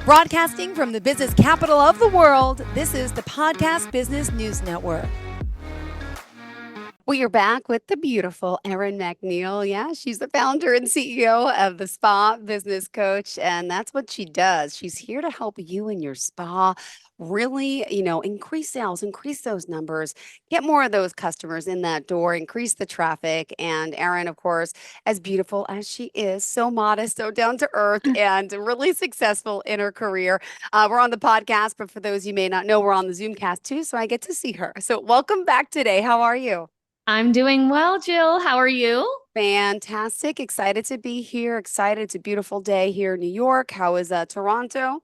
Broadcasting from the business capital of the world, this is the Podcast Business News Network. We are back with the beautiful Erin MacNeil. Yeah, she's the founder and CEO of the Spa Business Coach, and that's what she does. She's here to help you and your spa really, increase sales, increase those numbers, get more of those customers in that door, increase the traffic. And Erin, of course, as beautiful as she is, so modest, so down to earth, and really successful in her career. We're on the podcast, but for those you may not know, we're on the Zoomcast too, so I get to see her. So welcome back today. How are you? I'm doing well, Jill. How are you? Fantastic. Excited to be here. Excited. It's a beautiful day here in New York. How is Toronto?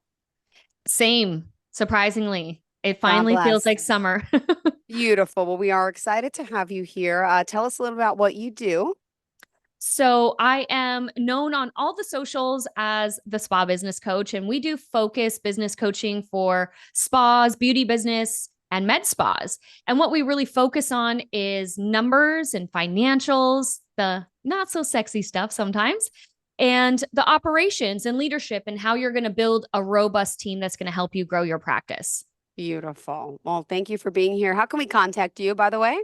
Same, surprisingly. It God finally feels bless. like summer. Beautiful. Well, we are excited to have you here. Tell us a little about what you do. So, I am known on all the socials as the Spa Business Coach, and we do focus business coaching for spas, beauty business, and med spas. And what we really focus on is numbers and financials, the not so sexy stuff sometimes, and the operations and leadership and how you're going to build a robust team that's going to help you grow your practice. Beautiful. Well, thank you for being here. How can we contact you, by the way?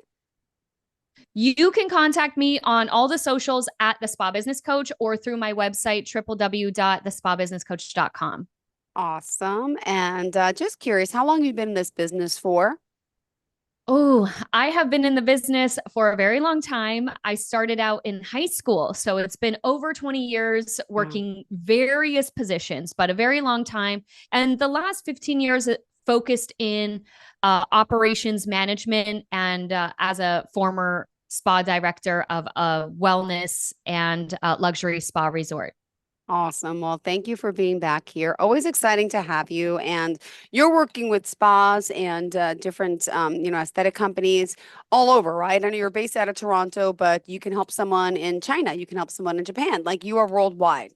You can contact me on all the socials at the Spa Business Coach or through my website, www.thespabusinesscoach.com. Awesome. And just curious, how long have you been in this business for? Oh, I have been in the business for a very long time. I started out in high school. So it's been over 20 years Wow. working various positions, but a very long time. And the last 15 years focused in operations management and as a former spa director of a wellness and luxury spa resort. Awesome. Well, thank you for being back here. Always exciting to have you. And you're working with spas and different, aesthetic companies all over, right? I know you're based out of Toronto, but you can help someone in China. You can help someone in Japan. Like you are worldwide.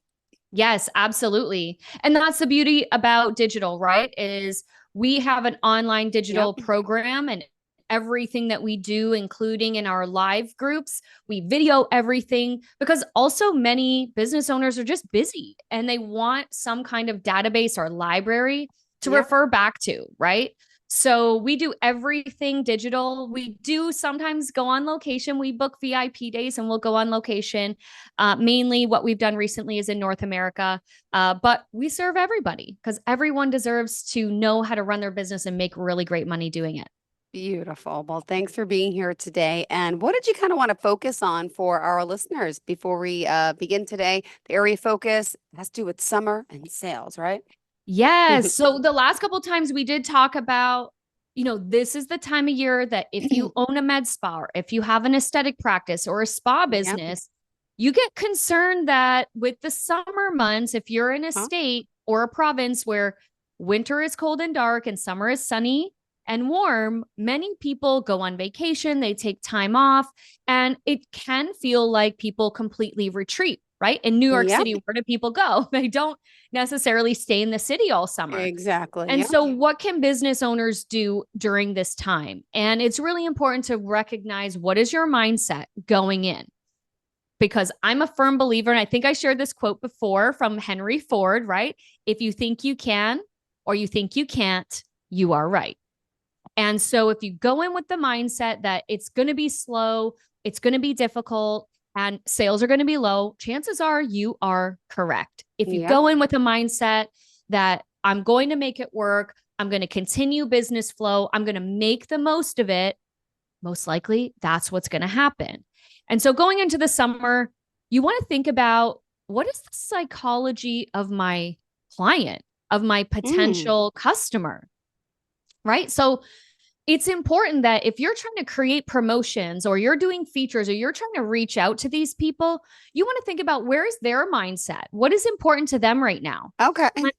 Yes, absolutely. And that's the beauty about digital, right? Is we have an online digital Yep. program and everything that we do, including in our live groups, we video everything because also many business owners are just busy and they want some kind of database or library to Yep. refer back to, right? So we do everything digital. We do sometimes go on location. We book VIP days and we'll go on location. Mainly what we've done recently is in North America, but we serve everybody because everyone deserves to know how to run their business and make really great money doing it. Beautiful. Well, thanks for being here today. And what did you kind of want to focus on for our listeners before we begin today? The area of focus has to do with summer and sales, right? Yes. So the last couple of times we did talk about, this is the time of year that if you own a med spa, or if you have an aesthetic practice or a spa Yep. business, you get concerned that with the summer months, if you're in a Huh? state or a province where winter is cold and dark and summer is sunny and warm, many people go on vacation, they take time off, and it can feel like people completely retreat, right? In New York Yep. City, where do people go? They don't necessarily stay in the city all summer. Exactly. And Yep. so, what can business owners do during this time? And it's really important to recognize what is your mindset going in. Because I'm a firm believer, and I think I shared this quote before from Henry Ford, right? If you think you can or you think you can't, you are right. And so, if you go in with the mindset that it's going to be slow, it's going to be difficult, and sales are going to be low, chances are you are correct. If you Yep. go in with a mindset that I'm going to make it work, I'm going to continue business flow, I'm going to make the most of it, most likely that's what's going to happen. And so, going into the summer, you want to think about what is the psychology of my client, of my Mm. potential customer, right? So, it's important that if you're trying to create promotions or you're doing features or you're trying to reach out to these people, you want to think about where is their mindset? What is important to them right now? Okay. And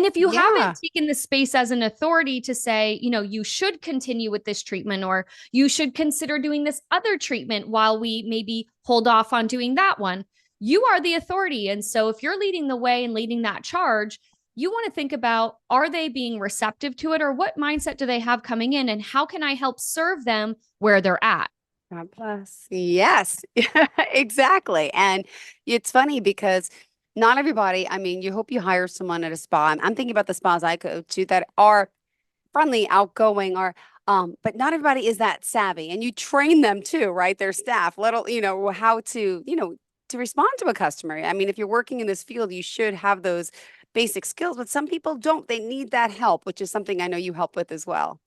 if you Yeah. haven't taken the space as an authority to say, you should continue with this treatment or you should consider doing this other treatment while we maybe hold off on doing that one, you are the authority. And so if you're leading the way and leading that charge, you want to think about, are they being receptive to it or what mindset do they have coming in and how can I help serve them where they're at? God bless. Yes, exactly. And it's funny because Not everybody. I mean, you hope you hire someone at a spa. I'm thinking about the spas I go to that are friendly, outgoing, or but not everybody is that savvy. And you train them too, right? Their staff, little, how to, to respond to a customer. I mean, if you're working in this field, you should have those basic skills, but some people don't. They need that help, which is something I know you help with as well.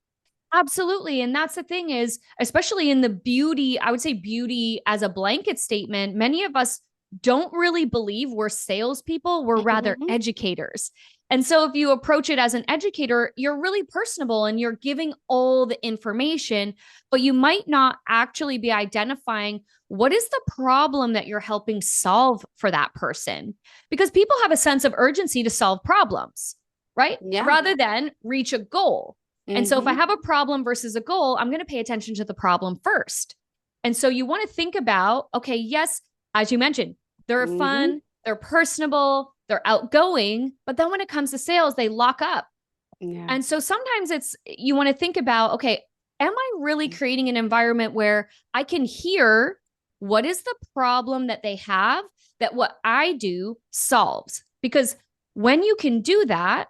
Absolutely. And that's the thing is, especially in the beauty, I would say beauty as a blanket statement, many of us don't really believe we're salespeople. We're rather Mhm. educators. And so if you approach it as an educator, you're really personable and you're giving all the information, but you might not actually be identifying what is the problem that you're helping solve for that person. Because people have a sense of urgency to solve problems, right? Yeah. Rather than reach a goal. And so if I Mhm. have a problem versus a goal, I'm going to pay attention to the problem first. And so you want to think about, okay, yes, as you mentioned, they're Mhm. fun, they're personable, they're outgoing, but then when it comes to sales, they lock up. Yeah. And so sometimes you want to think about, okay, am I really creating an environment where I can hear what is the problem that they have that what I do solves? Because when you can do that,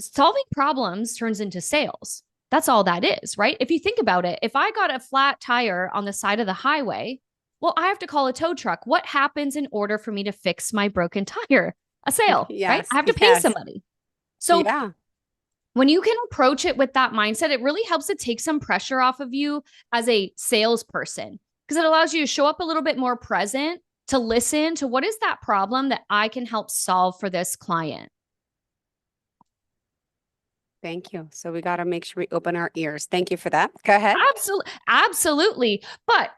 solving problems turns into sales. That's all that is, right? If you think about it, if I got a flat tire on the side of the highway, well, I have to call a tow truck. What happens in order for me to fix my broken tire? A sale, right? I Yes. have to pay Yes. somebody. So Yeah. when you can approach it with that mindset, it really helps to take some pressure off of you as a salesperson because it allows you to show up a little bit more present, to listen to what is that problem that I can help solve for this client. Thank you. So we got to make sure we open our ears. Thank you for that. Go ahead. Absolutely, absolutely. But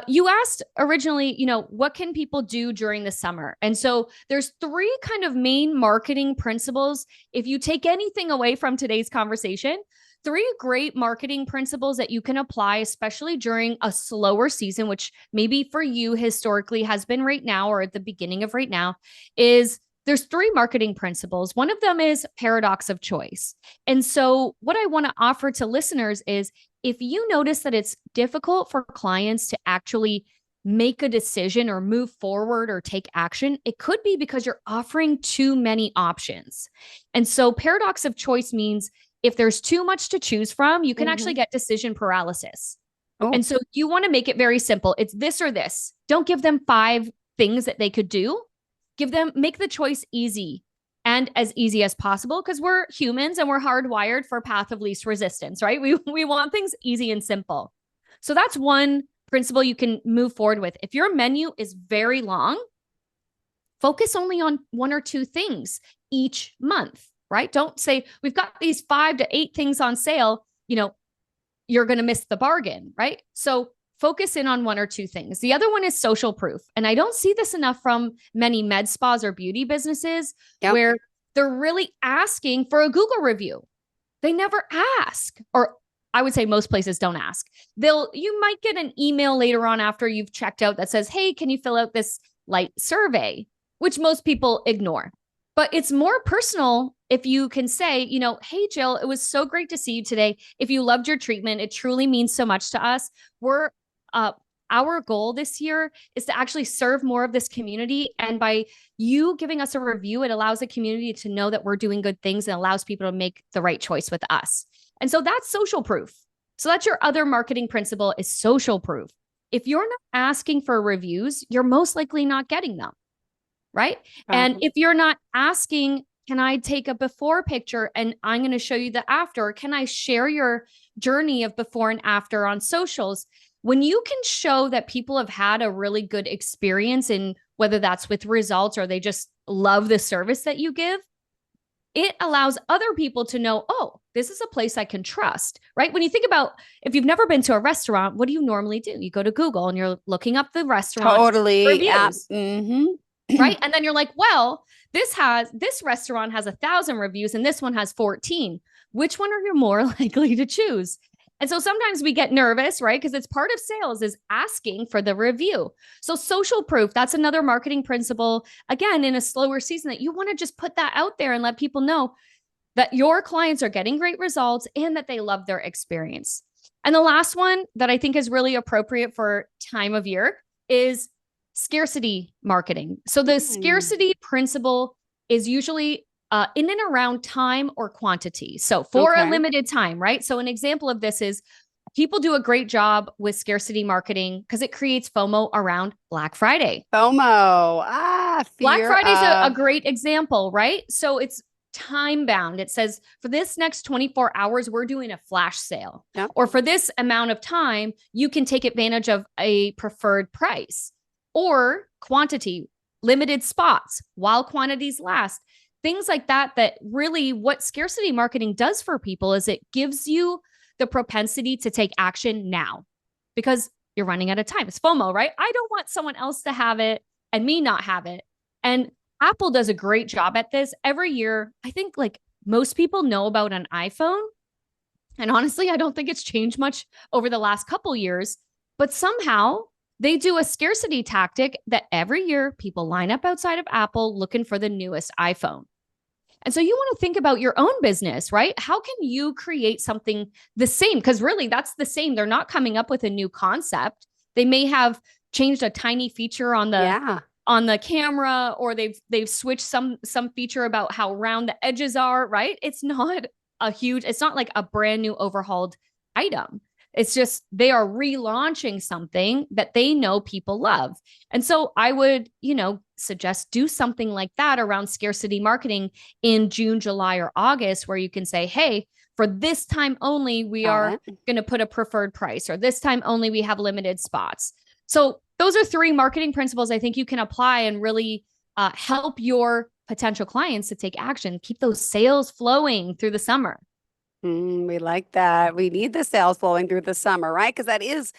you asked originally, what can people do during the summer? And so there's three kind of main marketing principles. If you take anything away from today's conversation, three great marketing principles that you can apply, especially during a slower season, which maybe for you historically has been right now or at the beginning of right now, is there's three marketing principles. One of them is paradox of choice. And so what I want to offer to listeners is if you notice that it's difficult for clients to actually make a decision or move forward or take action, it could be because you're offering too many options. And so, paradox of choice means if there's too much to choose from, you can actually Mhm. get decision paralysis. Oh, And so, you want to make it very simple. It's this or this. Don't give them five things that they could do. Make the choice easy and as easy as possible because we're humans and we're hardwired for path of least resistance, right? We want things easy and simple. So that's one principle you can move forward with. If your menu is very long, focus only on one or two things each month, right? Don't say we've got these 5 to 8 things on sale, you're going to miss the bargain, right? So focus in on one or two things. The other one is social proof. And I don't see this enough from many med spas or beauty businesses yep. where they're really asking for a Google review. They never ask, or I would say most places don't ask. You might get an email later on after you've checked out that says, "Hey, can you fill out this light survey?" which most people ignore. But it's more personal if you can say, "Hey, Jill, it was so great to see you today. If you loved your treatment, it truly means so much to us. Uh, our goal this year is to actually serve more of this community. And by you giving us a review, it allows the community to know that we're doing good things and allows people to make the right choice with us." And so that's social proof. So that's your other marketing principle is social proof. If you're not asking for reviews, you're most likely not getting them. Right. And if you're not asking, can I take a before picture and I'm going to show you the after? Can I share your journey of before and after on socials? When you can show that people have had a really good experience in whether that's with results or they just love the service that you give, it allows other people to know, oh, this is a place I can trust, right? When you think about if you've never been to a restaurant, what do you normally do? You go to Google and you're looking up the restaurant Totally. reviews. Mm-hmm. Right. And then you're like, well, this restaurant has 1,000 reviews and this one has 14. Which one are you more likely to choose? And so sometimes we get nervous, right? Because it's part of sales is asking for the review. So social proof, that's another marketing principle. Again, in a slower season that you want to just put that out there and let people know that your clients are getting great results and that they love their experience. And the last one that I think is really appropriate for time of year is scarcity marketing. So the scarcity principle is usually in and around time or quantity. So for a limited time, right? So an example of this is people do a great job with scarcity marketing because it creates FOMO around Black Friday. FOMO. Black Friday is a of. great example, right? So it's time bound. It says for this next 24 hours, we're doing a flash sale. Yep. Or for this amount of time, you can take advantage of a preferred price or quantity, limited spots while quantities last. Things like that, that really what scarcity marketing does for people is it gives you the propensity to take action now because you're running out of time. It's FOMO, right? I don't want someone else to have it and me not have it. And Apple does a great job at this. Every year, I think like most people know about an iPhone. And honestly, I don't think it's changed much over the last couple years, but somehow they do a scarcity tactic that every year people line up outside of Apple looking for the newest iPhone. And so you want to think about your own business, right? How can you create something the same? Because really that's the same. They're not coming up with a new concept. They may have changed a tiny feature on the camera, or they've switched some feature about how round the edges are, right? It's not like a brand new overhauled item. It's just they are relaunching something that they know people love. And so I would, suggest do something like that around scarcity marketing in June, July, or August, where you can say, hey, for this time only, we are going to put a preferred price, or this time only we have limited spots. So those are 3 marketing principles I think you can apply and really help your potential clients to take action, keep those sales flowing through the summer. We like that. We need the sales flowing through the summer, right? Because that is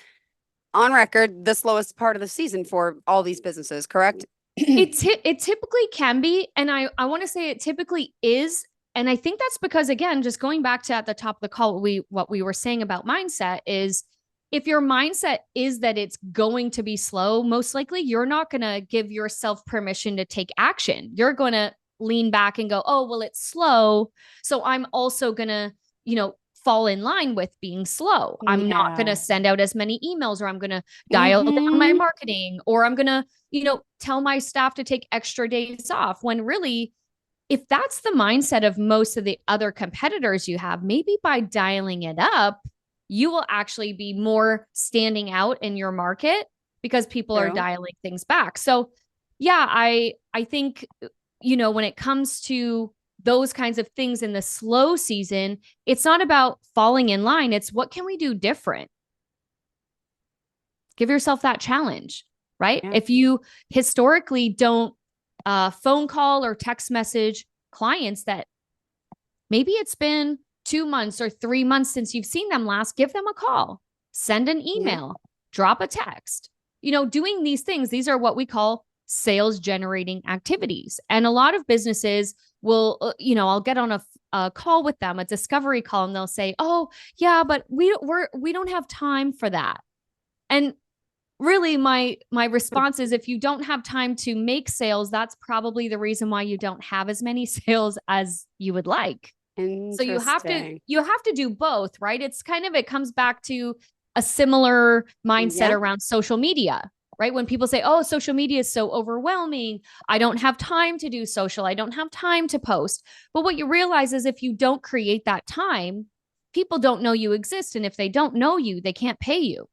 on record the slowest part of the season for all these businesses, correct? It typically can be. And I want to say it typically is. And I think that's because, again, just going back to at the top of the call, what we were saying about mindset is if your mindset is that it's going to be slow, most likely you're not going to give yourself permission to take action. You're going to lean back and go, oh, well, it's slow. So I'm also going to, fall in line with being slow. I'm not going to send out as many emails, or I'm going to dial down my marketing, or I'm going to, tell my staff to take extra days off, when really, if that's the mindset of most of the other competitors you have, maybe by dialing it up, you will actually be more standing out in your market because people are dialing things back. So yeah, I think, when it comes to those kinds of things in the slow season, it's not about falling in line. It's what can we do different? Give yourself that challenge, right? Yeah. If you historically don't phone call or text message clients that maybe it's been 2 months or 3 months since you've seen them last, give them a call, send an email, drop a text, doing these things. These are what we call sales generating activities. And a lot of businesses will, I'll get on a call with them, a discovery call, and they'll say, oh yeah, but we don't have time for that. And really my response is, if you don't have time to make sales, that's probably the reason why you don't have as many sales as you would like. So you have to do both, right? It comes back to a similar mindset around social media, right? When people say, oh, social media is so overwhelming, I don't have time to do social, I don't have time to post. But what you realize is if you don't create that time, people don't know you exist. And if they don't know you, they can't pay you.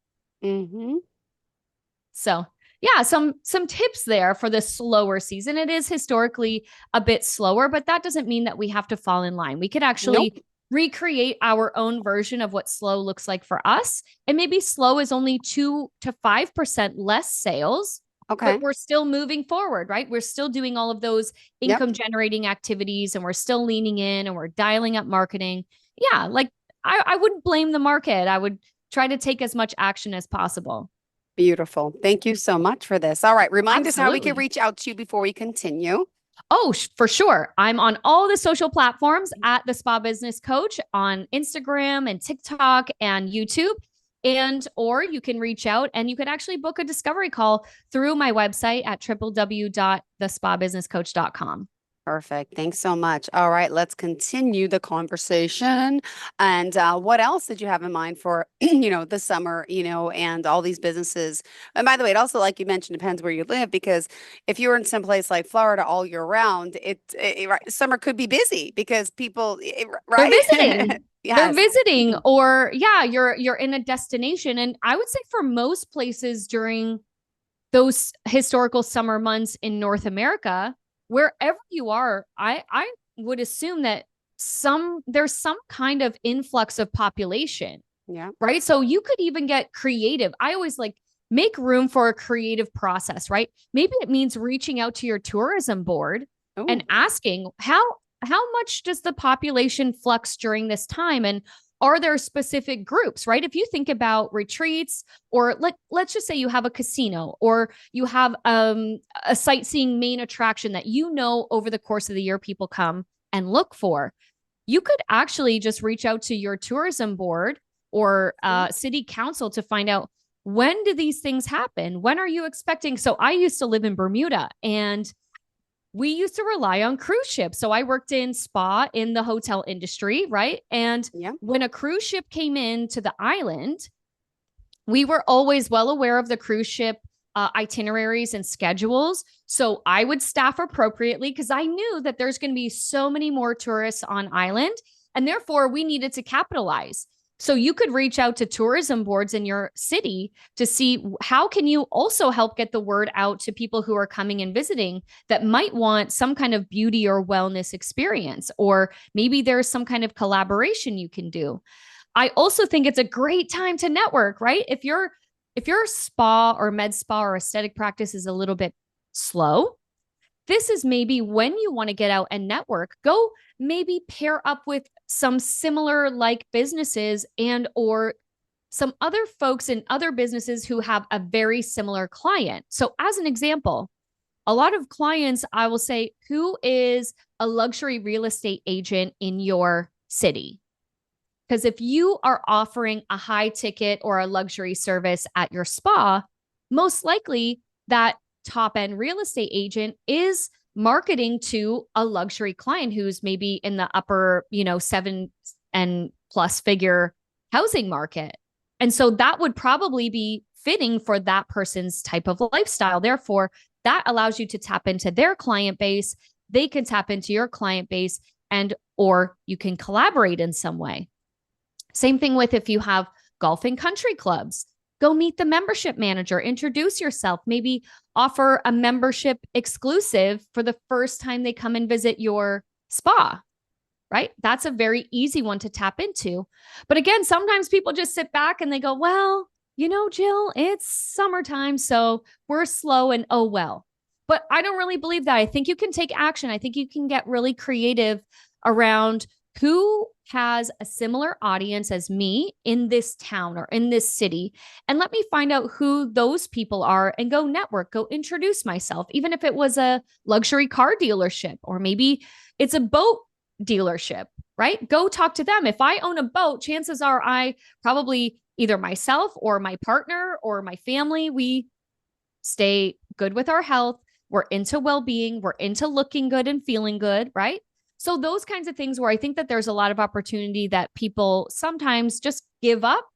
So yeah, some tips there for the slower season. It is historically a bit slower, but that doesn't mean that we have to fall in line. We could actually recreate our own version of what slow looks like for us. And maybe slow is only 2 to 5% less sales. Okay. But we're still moving forward, right? We're still doing all of those income generating activities, and we're still leaning in, and we're dialing up marketing. Yeah. Like I wouldn't blame the market. I would try to take as much action as possible. Beautiful. Thank you so much for this. All right. Remind us how we can reach out to you before we continue. Oh, for sure. I'm on all the social platforms at the Spa Business Coach on Instagram and TikTok and YouTube. Or you can reach out and you could actually book a discovery call through my website at www.thespabusinesscoach.com. Perfect. Thanks so much. All right, let's continue the conversation. And what else did you have in mind for, the summer, and all these businesses? And by the way, it also, like you mentioned, depends where you live, because if you're in some place like Florida all year round, right, summer could be busy because people, They're right? visiting. They're Yes. visiting, or yeah, you're in a destination. And I would say for most places during those historical summer months in North America, wherever you are, I would assume that there's some kind of influx of population, Yeah. right? So you could even get creative. I always like make room for a creative process, right? Maybe it means reaching out to your tourism board Oh, and asking how much does the population flux during this time, and are there specific groups, right? If you think about retreats, or let's just say you have a casino, or you have a sightseeing main attraction that over the course of the year people come and look for, you could actually just reach out to your tourism board or city council to find out, when do these things happen? When are you expecting? So I used to live in Bermuda, and we used to rely on cruise ships. So I worked in spa in the hotel industry, right? And yeah. when a cruise ship came into the island, we were always well aware of the cruise ship itineraries and schedules. So I would staff appropriately because I knew that there's going to be so many more tourists on island, and therefore we needed to capitalize. So you could reach out to tourism boards in your city to see how can you also help get the word out to people who are coming and visiting that might want some kind of beauty or wellness experience, or maybe there's some kind of collaboration you can do. I also think it's a great time to network, right? If your spa or med spa or aesthetic practice is a little bit slow, this is maybe when you want to get out and network. Go maybe pair up with some similar like businesses and or some other folks in other businesses who have a very similar client. So as an example, a lot of clients, I will say, who is a luxury real estate agent in your city? Because if you are offering a high ticket or a luxury service at your spa, most likely that top end real estate agent is marketing to a luxury client who's maybe in the upper, 7 and plus figure housing market. And so that would probably be fitting for that person's type of lifestyle. Therefore, that allows you to tap into their client base. They can tap into your client base, and or you can collaborate in some way. Same thing with if you have golf and country clubs, go meet the membership manager, introduce yourself, maybe offer a membership exclusive for the first time they come and visit your spa, right? That's a very easy one to tap into. But again, sometimes people just sit back and they go, well, Jill, it's summertime, so we're slow and oh well. But I don't really believe that. I think you can take action. I think you can get really creative around who has a similar audience as me in this town or in this city. And let me find out who those people are and go network, go introduce myself, even if it was a luxury car dealership, or maybe it's a boat dealership, right? Go talk to them. If I own a boat, chances are I probably either myself or my partner or my family, we stay good with our health. We're into well-being. We're into looking good and feeling good, right? So those kinds of things where I think that there's a lot of opportunity that people sometimes just give up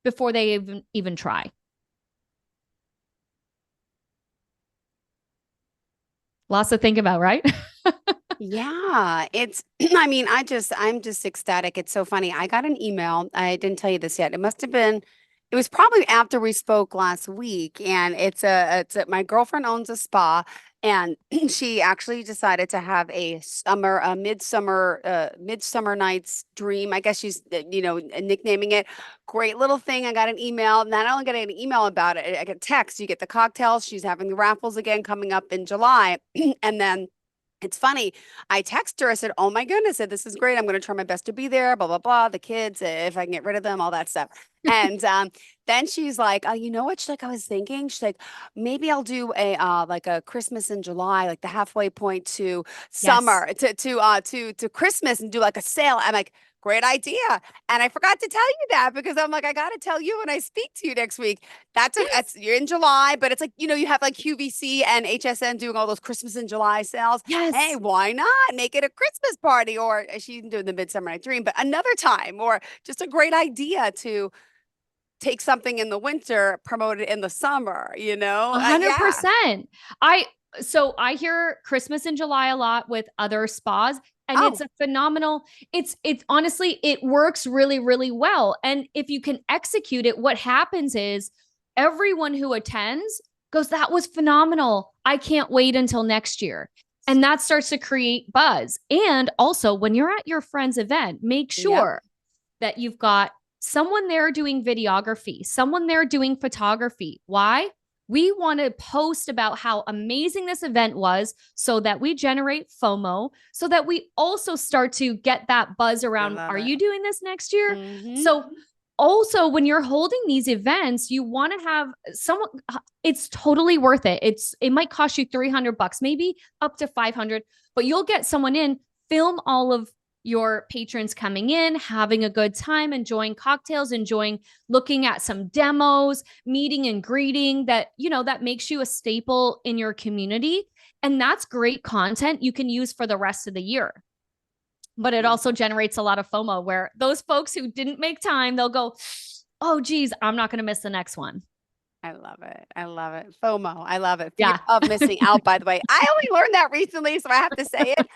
before they even try. Lots to think about, right? Yeah, I'm just ecstatic. It's so funny. I got an email. I didn't tell you this yet. It was probably after we spoke last week. And my girlfriend owns a spa, and she actually decided to have midsummer night's dream. I guess she's, nicknaming it. Great little thing. I got an email. Not only got an email about it, I get text. You get the cocktails. She's having the raffles again coming up in July. And then it's funny. I texted her. I said, "Oh my goodness, I said, this is great. I'm going to try my best to be there, blah, blah, blah. The kids, if I can get rid of them, all that stuff." And then she's like, "Oh, you know what?" She's like, "I was thinking." She's like, "Maybe I'll do like a Christmas in July, like the halfway point to Yes. summer to Christmas, and do like a sale." I'm like, great idea. And I forgot to tell you that because I'm like, I got to tell you when I speak to you next week. You're in July, but it's like, you have like QVC and HSN doing all those Christmas in July sales. Yes. Hey, why not make it a Christmas party? Or she can do the Midsummer Night Dream, but another time, or just a great idea to take something in the winter, promote it in the summer, Yeah. 100%. So I hear Christmas in July a lot with other spas, and it's a phenomenal, it's honestly, it works really, really well. And if you can execute it, what happens is everyone who attends goes, that was phenomenal. I can't wait until next year. And that starts to create buzz. And also when you're at your friend's event, make sure that you've got someone there doing videography, someone there doing photography. Why? We want to post about how amazing this event was so that we generate FOMO, so that we also start to get that buzz around, are you doing this next year? Mm-hmm. So also when you're holding these events, you want to have someone, it's totally worth it. It might cost you $300, maybe up to $500, but you'll get someone in, film all of your patrons coming in, having a good time, enjoying cocktails, looking at some demos, meeting and greeting that makes you a staple in your community. And that's great content you can use for the rest of the year. But it also generates a lot of FOMO where those folks who didn't make time, they'll go, oh, geez, I'm not going to miss the next one. I love it. I love it. FOMO. I love it. Fear of missing out, by the way. I only learned that recently, so I have to say it.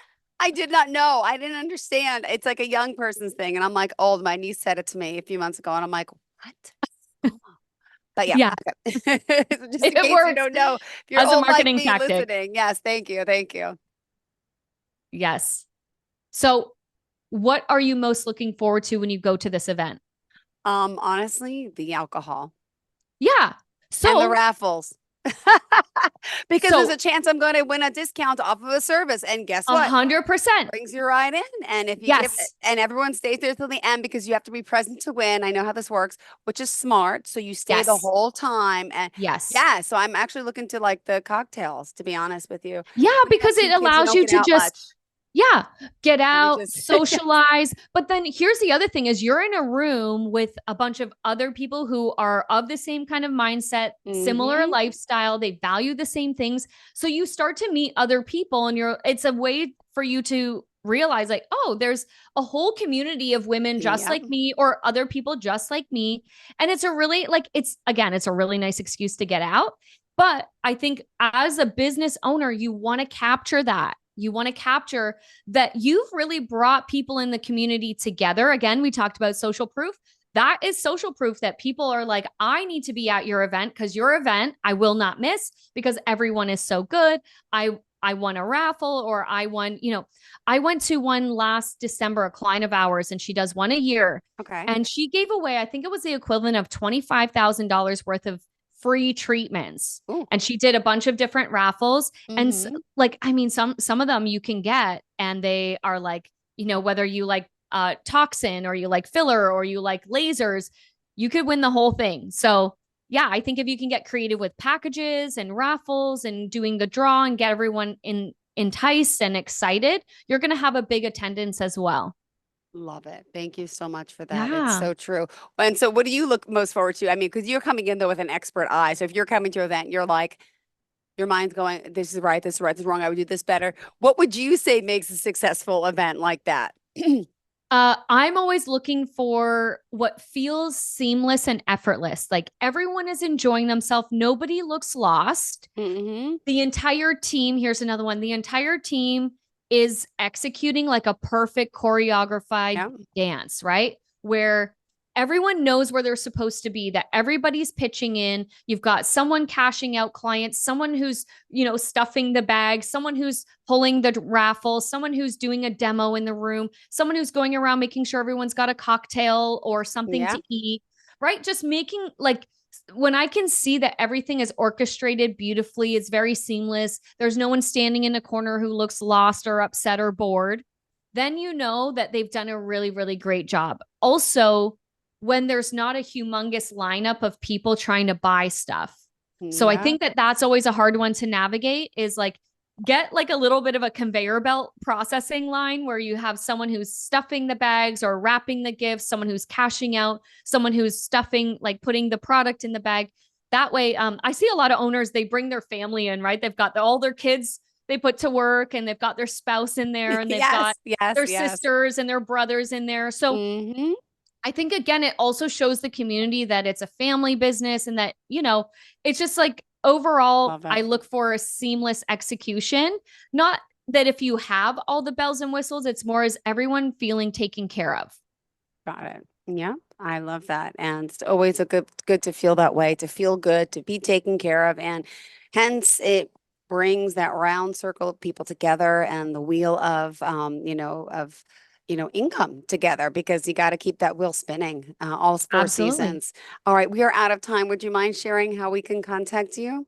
I did not know. I didn't understand. It's like a young person's thing. And I'm like, old. My niece said it to me a few months ago. And I'm like, what? But yeah. Just in case works. you don't know. If you're as a old marketing like me tactic. Listening. Yes. Thank you. Thank you. Yes. So what are you most looking forward to when you go to this event? Honestly, the alcohol. Yeah. And the raffles. Because there's a chance I'm going to win a discount off of a service. And guess what? 100%. Brings you right in. And if you and everyone stays there till the end because you have to be present to win. I know how this works, which is smart. So you stay the whole time. And yeah. So I'm actually looking to like the cocktails, to be honest with you. Yeah, because it allows you to just get out, socialize. But then here's the other thing is you're in a room with a bunch of other people who are of the same kind of mindset, similar lifestyle. They value the same things. So you start to meet other people and it's a way for you to realize like, oh, there's a whole community of women just like me or other people just like me. And it's a really it's a really nice excuse to get out. But I think as a business owner, you want to capture that. You want to capture that you've really brought people in the community together. Again, we talked about social proof. That is social proof that people are like, I need to be at your event because your event I will not miss because everyone is so good. I won a raffle or I went to one last December, a client of ours, and she does one a year. Okay. And she gave away, I think it was the equivalent of $25,000 worth of free treatments. Ooh. And she did a bunch of different raffles. And some of them you can get and they are like, whether you like toxin or you like filler or you like lasers, you could win the whole thing. So yeah, I think if you can get creative with packages and raffles and doing the draw and get everyone enticed and excited, you're going to have a big attendance as well. Love it. Thank you so much for that. It's so true. And so what do you look most forward to? I mean, because you're coming in though with an expert eye. So if you're coming to an event, you're like, your mind's going, this is right, this is right, this is wrong. I would do this better. What would you say makes a successful event like that? I'm always looking for what feels seamless and effortless. Like everyone is enjoying themselves. Nobody looks lost. The entire team, here's another one. The entire team is executing like a perfect choreographed dance, right? Where everyone knows where they're supposed to be, that everybody's pitching in. You've got someone cashing out clients, someone who's, stuffing the bag, someone who's pulling the raffle, someone who's doing a demo in the room, someone who's going around making sure everyone's got a cocktail or something to eat, right? Just making when I can see that everything is orchestrated beautifully, it's very seamless. There's no one standing in a corner who looks lost or upset or bored. Then you know that they've done a really, really great job. Also, when there's not a humongous lineup of people trying to buy stuff. So I think that that's always a hard one to navigate is like, get like a little bit of a conveyor belt processing line where you have someone who's stuffing the bags or wrapping the gifts, someone who's cashing out, someone who's stuffing, like putting the product in the bag. That way, I see a lot of owners, they bring their family in, right? They've got all their kids they put to work, and they've got their spouse in there, and they've got their sisters and their brothers in there. So I think, again, it also shows the community that it's a family business, and that, it's just like overall, I look for a seamless execution. Not that if you have all the bells and whistles, it's more as everyone feeling taken care of. Got it. Yeah, I love that. And it's always a good to feel that way, to feel good, to be taken care of. And hence it brings that round circle of people together and the wheel of, income together, because you got to keep that wheel spinning all 4 seasons. All right. We are out of time. Would you mind sharing how we can contact you?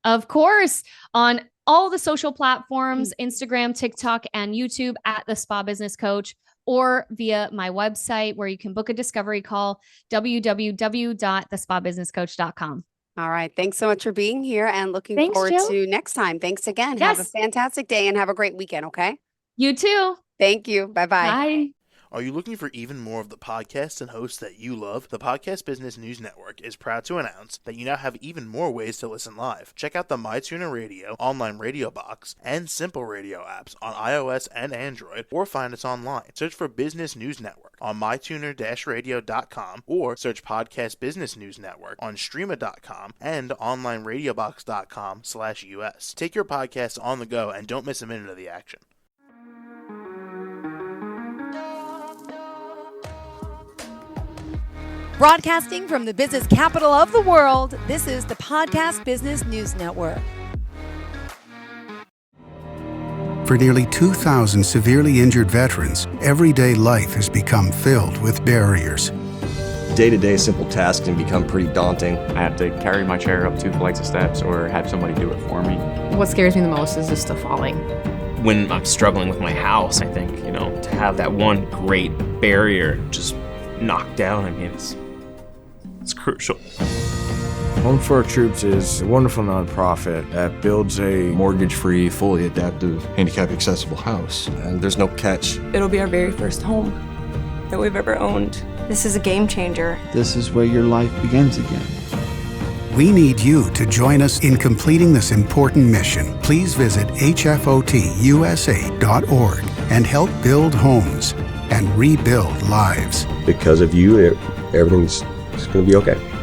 Of course. On all the social platforms, Instagram, TikTok, and YouTube at The Spa Business Coach, or via my website where you can book a discovery call, www.thespabusinesscoach.com. All right. Thanks so much for being here, and looking forward to next time. Thanks again. Yes. Have a fantastic day and have a great weekend. Okay. You too. Thank you. Bye-bye. Bye. Are you looking for even more of the podcasts and hosts that you love? The Podcast Business News Network is proud to announce that you now have even more ways to listen live. Check out the MyTuner Radio, online radio box, and Simple Radio apps on iOS and Android, or find us online. Search for Business News Network on mytuner-radio.com, or search Podcast Business News Network on streama.com and onlineradiobox.com/US. Take your podcast on the go and don't miss a minute of the action. Broadcasting from the business capital of the world, this is the Podcast Business News Network. For nearly 2,000 severely injured veterans, everyday life has become filled with barriers. Day-to-day simple tasks can become pretty daunting. I have to carry my chair up 2 flights of steps or have somebody do it for me. What scares me the most is just the falling. When I'm struggling with my house, I think, to have that one great barrier just knocked down, it's crucial. Home for Our Troops is a wonderful nonprofit that builds a mortgage-free, fully adaptive, handicap-accessible house. And there's no catch. It'll be our very first home that we've ever owned. This is a game changer. This is where your life begins again. We need you to join us in completing this important mission. Please visit hfotusa.org and help build homes and rebuild lives. Because of you, everything's going to be okay.